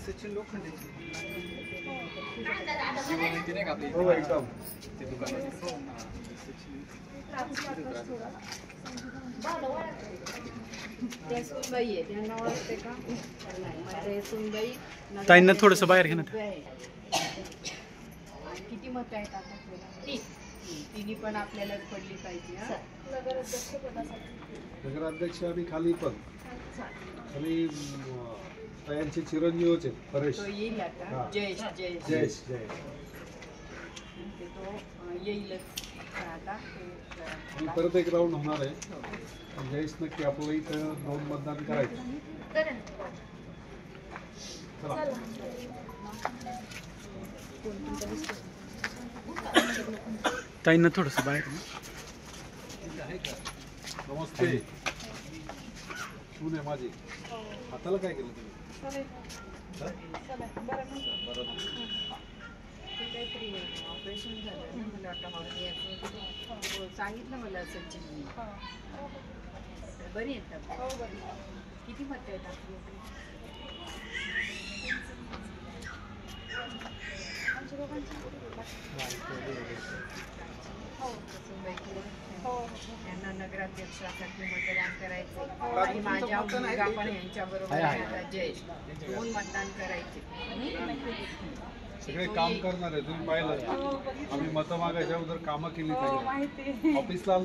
सचिन लोखंडे हो एकदम ते ताईंना थोडंसं बाहेर घे ना. किती मत आहेत आता? तिन्ही पण आपल्यालाच पडली पाहिजे. नगराध्यक्ष आणि खाली पण खाली त्यांचे चिरंजीवच आहेत परेश. तो येईल आता. जयेश जयेश जयेश तो येईलच आता. परत एक राऊंड होणार आहे. जयेश नक्की आपलं इथं 2 मतदान करायचं. ताईंना थोडंसं बाहेर. नमस्ते. सून आहे माझी. हाताला काय केलं तुम्ही? ऑपरेशन झालं मला सांगितलं मला सचिन. बरी आहेत का? किती मत आहेत आपली? यांना नगराध्यक्षासाठी मतदान करायचे आणि माझ्या मुलगा पण यांच्याबरोबर आता जयेश 2 मतदान करायचे. सगळे काम करणार आहे. तुम्ही पाहिलं आम्ही मतं मागायच्या अगोदर कामं केली पाहिजे. ऑफिसला आलं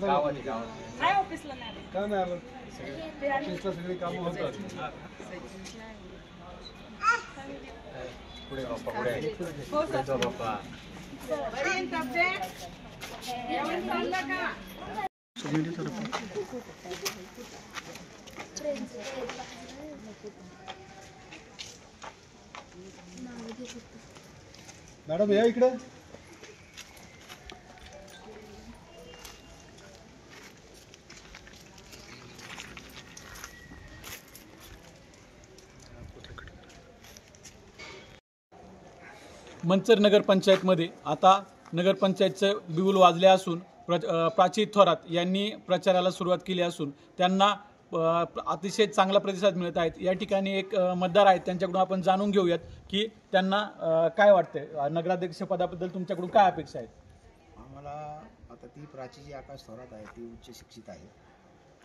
का नाही आलं? ऑफिसला सगळी कामं होतात. पुढे बाप्पा पुढे बाप्पा. मॅडम या इकडे. मंचर नगरपंचायतमध्ये आता नगरपंचायतचं बिगुल वाजले असून प्राची थोरात यांनी प्रचाराला सुरुवात केली असून त्यांना अतिशय चांगला प्रतिसाद मिळत आहेत. या ठिकाणी एक मतदार आहेत, त्यांच्याकडून आपण जाणून घेऊयात की त्यांना काय वाटतंय. नगराध्यक्ष पदाबद्दल तुमच्याकडून काय अपेक्षा आहेत? आम्हाला आता ती प्राची जी आकाश थोरात आहे ती उच्च शिक्षित आहे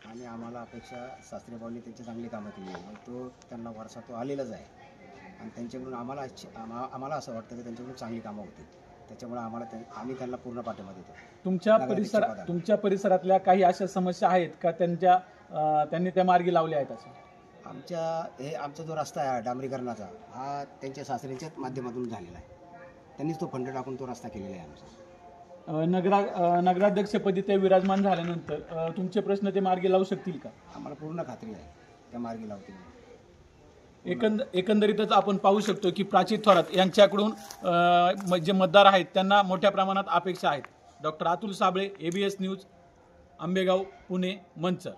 आणि आम्हाला अपेक्षा शास्त्रीबाऊंनी त्यांची चांगली कामं केली आहे. तो त्यांना वारसा तो आलेलाच आहे आणि त्यांच्याकडून आम्हाला असं वाटतं की त्यांच्याकडून चांगली कामं होतील. त्याच्यामुळे आम्ही त्यांना पूर्ण पाठिंबा देतो. तुमच्या परिसरातल्या काही अशा समस्या आहेत का त्यांनी त्या मार्गी लावल्या आहेत? असं आमचा जो रस्ता आहे डांबरीकरणाचा हा त्यांच्या सासऱ्यांच्याच माध्यमातून झालेला आहे. त्यांनीच तो फंड टाकून तो रस्ता केलेला आहे आमचा. नगराध्यक्षपदी ते विराजमान झाल्यानंतर तुमचे प्रश्न ते मार्गी लावू शकतील का? आम्हाला पूर्ण खात्री आहे त्या मार्गी लावतील. एकंदरीतच आपण पाहू शकतो की प्राची थोरात यांच्याकडून जे मतदार आहेत त्यांना मोठ्या प्रमाणात अपेक्षा आहेत. Doctor Atul Sable, ABS news, Ambegaon, Pune, Manchar.